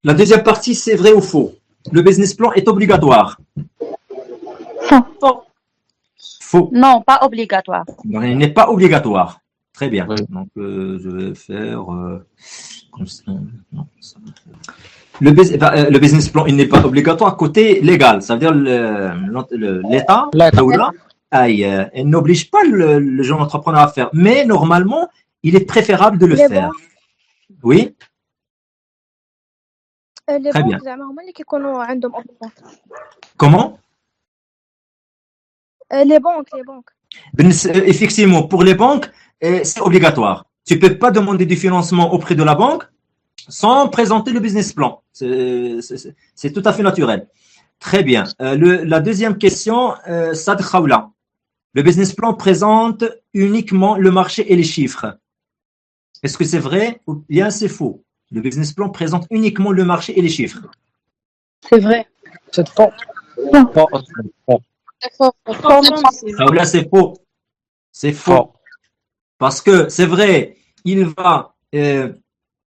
La deuxième partie, c'est vrai ou faux? Le business plan est obligatoire. Faux. Faux. Non, pas obligatoire. Donc, il n'est pas obligatoire. Très bien. Oui. Donc, je vais faire comme ça. Non, ça. Le business plan, il n'est pas obligatoire côté légal. Ça veut dire l'État, il n'oblige pas le jeune entrepreneur à faire. Mais normalement, il est préférable de le faire. Oui. Les Très bien. banques زعما هما اللي كيكونوا عندهم Comment? les banques. Effectivement, pour les banques, c'est obligatoire. Tu ne peux pas demander du financement auprès de la banque sans présenter le business plan. C'est tout à fait naturel. Très bien. La deuxième question, Sad Khawla. Le business plan présente uniquement le marché et les chiffres. Est-ce que c'est vrai ou bien c'est faux? Le business plan présente uniquement le marché et les chiffres. C'est vrai. C'est faux. Khawla, c'est faux. C'est faux. Parce que c'est vrai, il va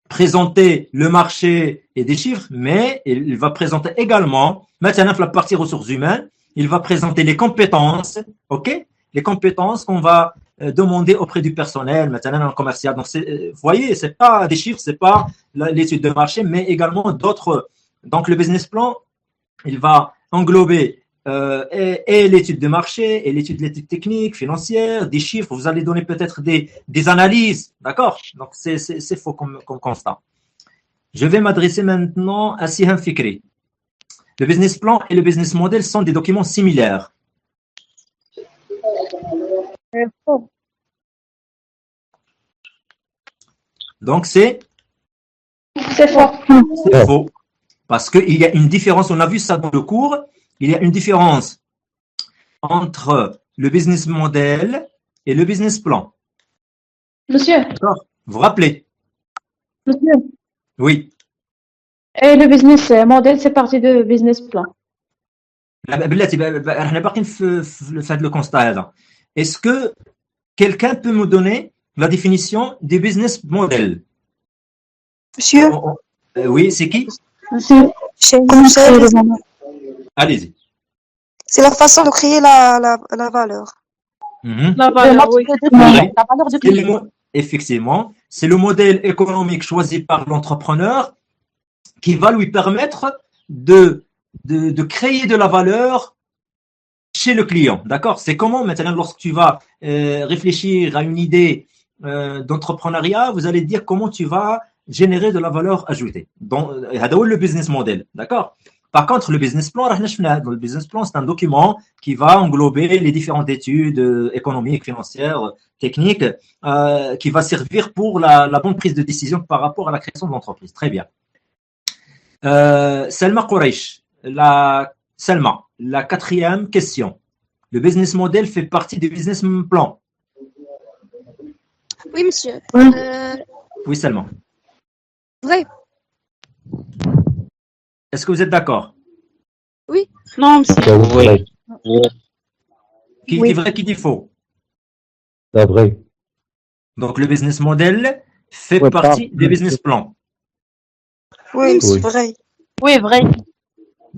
présenter le marché et des chiffres, mais il va présenter également, maintenant la partie ressources humaines, il va présenter les compétences, ok? Les compétences qu'on va demander auprès du personnel, maintenant en commercial. Donc, vous voyez, c'est pas des chiffres, c'est pas l'étude de marché, mais également d'autres. Donc, le business plan, il va englober et l'étude de marché, et l'étude technique, financière, des chiffres. Vous allez donner peut-être des analyses, d'accord? Donc, c'est faux comme constat. Je vais m'adresser maintenant à Siham Fikri. Le business plan et le business model sont des documents similaires. faux. Donc, c'est faux. C'est faux. Parce qu'il y a une différence, on a vu ça dans le cours, il y a une différence entre le business model et le business plan. Monsieur. D'accord? Vous vous rappelez? Monsieur. Oui. Et le business model, c'est partie de business plan. Le constat. Est-ce que quelqu'un peut me donner la définition du business model? Monsieur, oui, c'est qui? Allez-y. C'est la façon de créer la valeur. La valeur, oui. La valeur du client. Effectivement, c'est le modèle économique choisi par l'entrepreneur qui va lui permettre de créer de la valeur chez le client. D'accord? C'est comment maintenant, lorsque tu vas réfléchir à une idée d'entrepreneuriat, vous allez dire comment tu vas générer de la valeur ajoutée. Donc, c'est le business model. D'accord? Par contre, le business plan, c'est un document qui va englober les différentes études économiques, financières, techniques, qui va servir pour la bonne prise de décision par rapport à la création de l'entreprise. Très bien. Selma Quraish, Selma, la quatrième question. Le business model fait partie du business plan. Oui, monsieur. Oui, Selma. Vrai. Est-ce que vous êtes d'accord? Oui. Non, monsieur. Oui. Qui dit vrai, qui dit faux? C'est vrai. Donc, le business model fait partie des business plans. Oui, c'est vrai. Oui, vrai.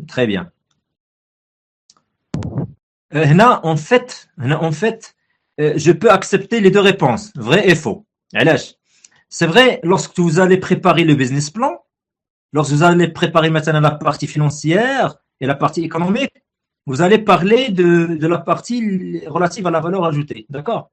Très bien. Là, en fait, je peux accepter les deux réponses, vrai et faux. C'est vrai, lorsque vous allez préparer le business plan, lorsque vous allez préparer maintenant la partie financière et la partie économique, vous allez parler de la partie relative à la valeur ajoutée. D'accord?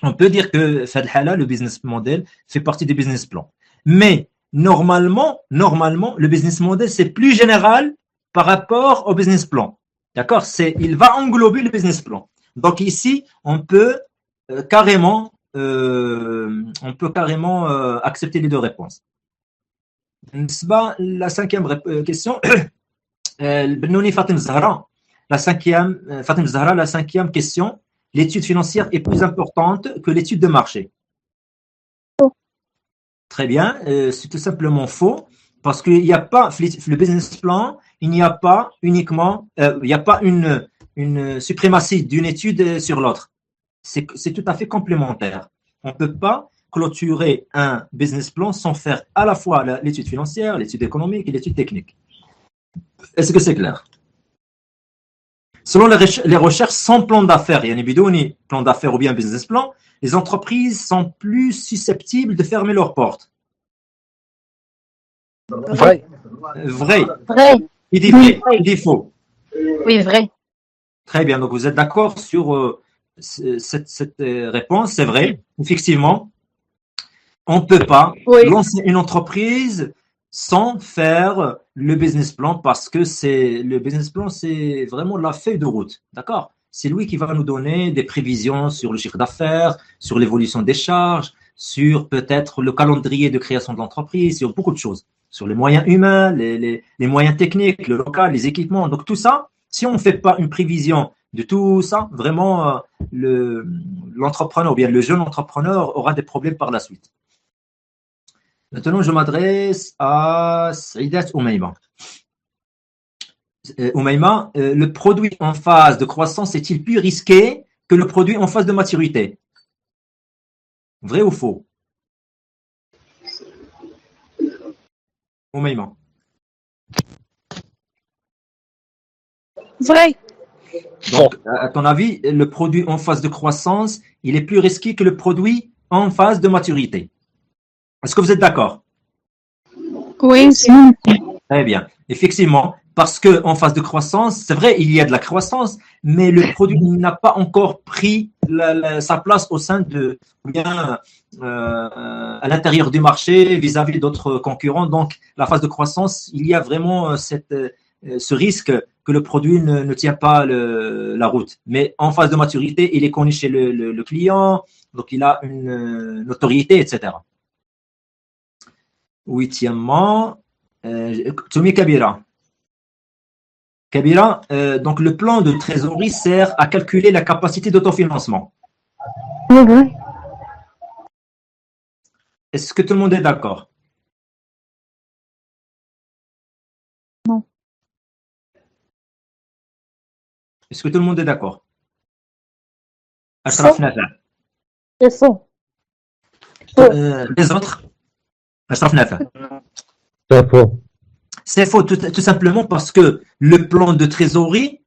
On peut dire que Fadhala, le business model, fait partie des business plans. Mais normalement, le business model, c'est plus général par rapport au business plan. D'accord? Il va englober le business plan. Donc ici, on peut carrément accepter les deux réponses. La cinquième question, Benouni Fatim Zahra, la cinquième question, l'étude financière est plus importante que l'étude de marché. Faux. Très bien, c'est tout simplement faux, parce qu'il n'y a pas, le business plan, il n'y a pas uniquement, il n'y a pas une suprématie d'une étude sur l'autre. C'est tout à fait complémentaire. On ne peut pas clôturer un business plan sans faire à la fois l'étude financière, l'étude économique et l'étude technique. Est-ce que c'est clair? Selon les recherches sans plan d'affaires, il y a ni plan d'affaires ou bien business plan, les entreprises sont plus susceptibles de fermer leurs portes. Vrai. Vrai. Vrai. Il dit vrai. Il dit faux. Oui, vrai. Très bien. Donc, vous êtes d'accord sur cette réponse? C'est vrai. Effectivement, on ne peut pas lancer une entreprise sans faire le business plan parce que le business plan, c'est vraiment la feuille de route. D'accord? C'est lui qui va nous donner des prévisions sur le chiffre d'affaires, sur l'évolution des charges, sur peut-être le calendrier de création de l'entreprise, sur beaucoup de choses, sur les moyens humains, les moyens techniques, le local, les équipements. Donc tout ça, si on ne fait pas une prévision de tout ça, vraiment, l'entrepreneur ou bien le jeune entrepreneur aura des problèmes par la suite. Maintenant, je m'adresse à Saïdat Oumaïma. Oumaïma, le produit en phase de croissance est-il plus risqué que le produit en phase de maturité? Vrai ou faux? Oumaïma. Vrai. Donc, à ton avis, le produit en phase de croissance, il est plus risqué que le produit en phase de maturité. Est-ce que vous êtes d'accord? Oui. Très bien. Effectivement, parce qu'en phase de croissance, c'est vrai, il y a de la croissance, mais le produit n'a pas encore pris sa place au sein de, bien, à l'intérieur du marché vis-à-vis d'autres concurrents. Donc, la phase de croissance, il y a vraiment ce risque que le produit ne tient pas la route. Mais en phase de maturité, il est connu chez le client, donc il a une notoriété, etc. Huitièmement, Toumi Kabira. Kabira, donc le plan de trésorerie sert à calculer la capacité d'autofinancement. Oui. Est-ce que tout le monde est d'accord? Non. Est-ce que tout le monde est d'accord? Ashraf Nafa. C'est faux. Les autres? Ashraf Nafa. C'est faux. C'est faux, tout simplement parce que le plan de trésorerie,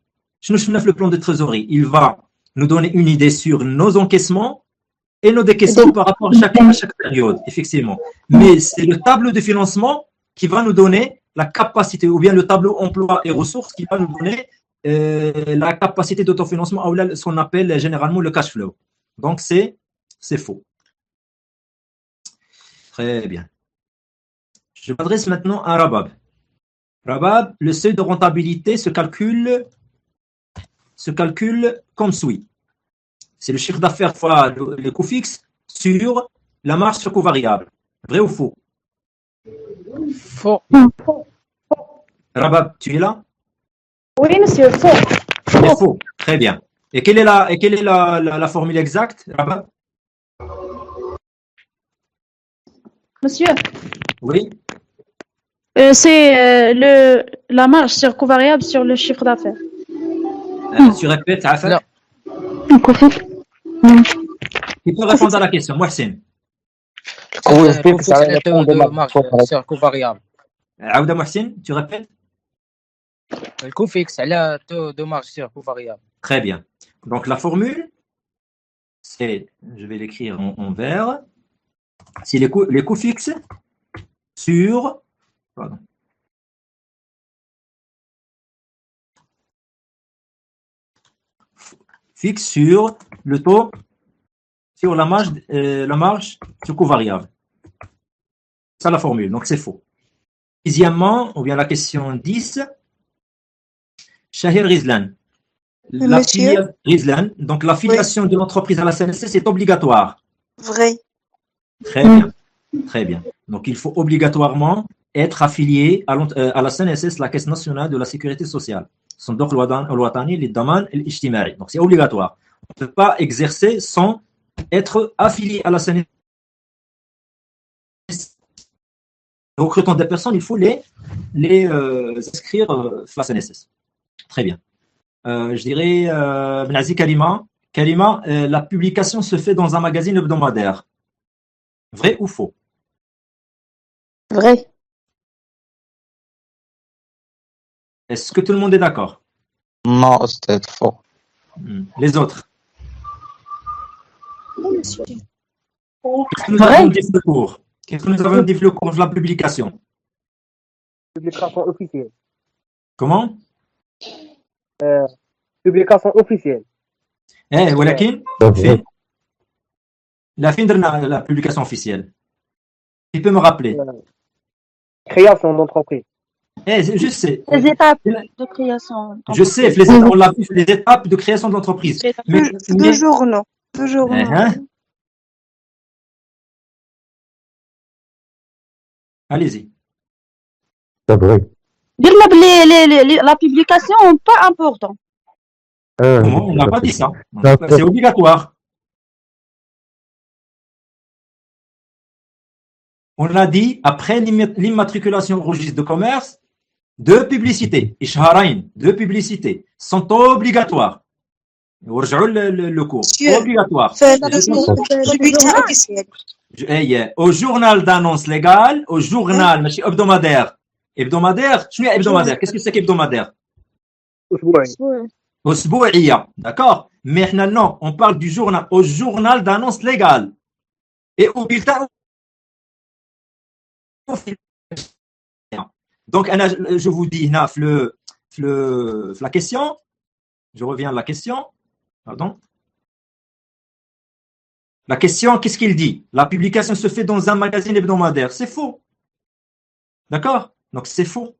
le plan de trésorerie, il va nous donner une idée sur nos encaissements et nos décaissements par rapport à chaque période, effectivement. Mais c'est le tableau de financement qui va nous donner la capacité, ou bien le tableau emploi et ressources qui va nous donner la capacité d'autofinancement, ou ce qu'on appelle généralement le cash flow. Donc, c'est faux. Très bien. Je m'adresse maintenant à Rabab. Rabab, le seuil de rentabilité se calcule comme suit. C'est le chiffre d'affaires fois le coût fixe sur la marge sur coût variable. Vrai ou faux? Faux. Rabab, tu es là? Oui, monsieur, faux. C'est faux. Très bien. Et quelle est la formule exacte, Rabab? Monsieur, Oui. c'est la marge sur coût variable sur le chiffre d'affaires. Tu répètes, Afak? Non. Qui peut répondre à la question? Mohsin. Le coût fixe, ça le taux de marge sur coût variable. Aouda Mohsin, tu répètes? Le coût fixe, le taux de marge sur coût variable. Très bien. Donc, la formule, c'est, je vais l'écrire en vert, c'est les coûts fixes sur, pardon, fixe sur le taux, sur la marge sur coût variable. C'est ça la formule, donc c'est faux. Dixièmement, ou bien la question 10, Shahir Rizlan. Rizlan, donc l'affiliation de l'entreprise à la CNSS est obligatoire. Vrai. Très bien, très bien. Donc il faut obligatoirement être affilié à la CNSS, la Caisse nationale de la sécurité sociale. Donc c'est obligatoire. On ne peut pas exercer sans être affilié à la CNSS. Recrutant des personnes, il faut les inscrire à la CNSS. Très bien. Je dirais, Benazi Karima. Karima, la publication se fait dans un magazine hebdomadaire. Vrai ou faux? Vrai. Est-ce que tout le monde est d'accord? Non, c'était faux. Les autres? Qu'est-ce que nous Vrai. avons dit le cours? Qu'est-ce que nous avons dit le cours de la publication? Publication officielle. Comment? Publication officielle. Eh, ولكن C'est vrai. la fin de la publication officielle. Tu peux me rappeler? Création d'entreprise. Eh, je sais. Les étapes de création. Je sais, on l'a vu, les étapes de création de l'entreprise. Deux journaux. Deux journaux. Hein? Allez-y. C'est vrai. Dire la publication, pas important. Comment? On n'a pas dit ça. D'accord. C'est obligatoire. On a dit, après l'immatriculation au registre de commerce, deux publicités, ishharain, deux publicités, sont obligatoires. ورجعوا le cours. Monsieur, Obligatoire. Bulletin officiel. Au journal d'annonce légale, au journal, ماشي hebdomadaire. Hebdomadaire, شنو هي hebdomadaire? Qu'est-ce que c'est qu'hebdomadaire? أسبوعي. أسبوعية, d'accord? Mais maintenant, non, on parle du journal, au journal d'annonce légale. Et au bulletin officiel. Donc, je vous dis, la question, je reviens à la question, pardon. La question, qu'est-ce qu'il dit? La publication se fait dans un magazine hebdomadaire. C'est faux. D'accord? Donc, c'est faux.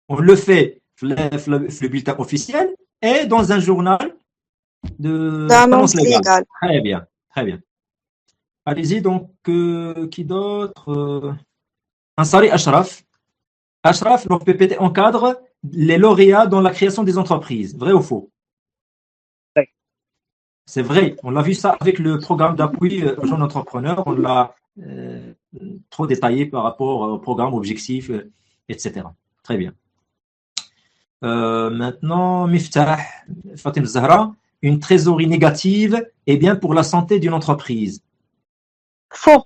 On le fait le bulletin officiel et dans un journal D'annonce légale. Très bien, très bien. Allez-y, donc, qui d'autre? Ansari Ashraf. Ashraf, donc PPT encadre les lauréats dans la création des entreprises. Vrai ou faux? Vrai. C'est vrai. On l'a vu ça avec le programme d'appui aux jeunes entrepreneurs. On l'a trop détaillé par rapport au programme, objectif, etc. Très bien. Maintenant, Miftah, Fatim Zahra, une trésorerie négative est bien pour la santé d'une entreprise. Faux.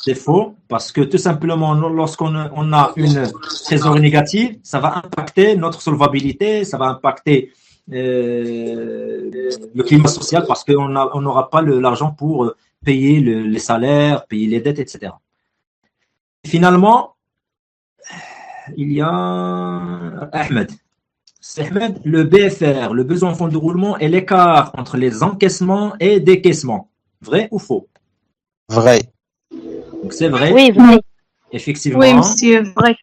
C'est faux, parce que tout simplement, lorsqu'on a une trésorerie négative, ça va impacter notre solvabilité, ça va impacter le climat social, parce qu'on n'aura pas l'argent pour payer les salaires, payer les dettes, etc. Finalement, il y a Ahmed. C'est Ahmed, le BFR, le besoin en fonds de roulement, et l'écart entre les encaissements et décaissements. Vrai ou faux? Vrai. Donc c'est vrai. Oui, vrai. Effectivement. Oui, monsieur, vrai.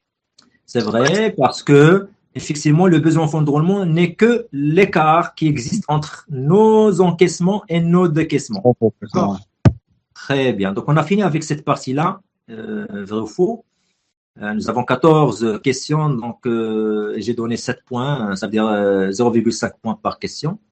C'est vrai parce que effectivement le besoin en fonds de roulement n'est que l'écart qui existe entre nos encaissements et nos décaissements. D'accord. Très bien. Donc on a fini avec cette partie-là, vrai ou faux. Nous avons 14 questions, donc j'ai donné 7 points, ça veut dire 0,5 points par question.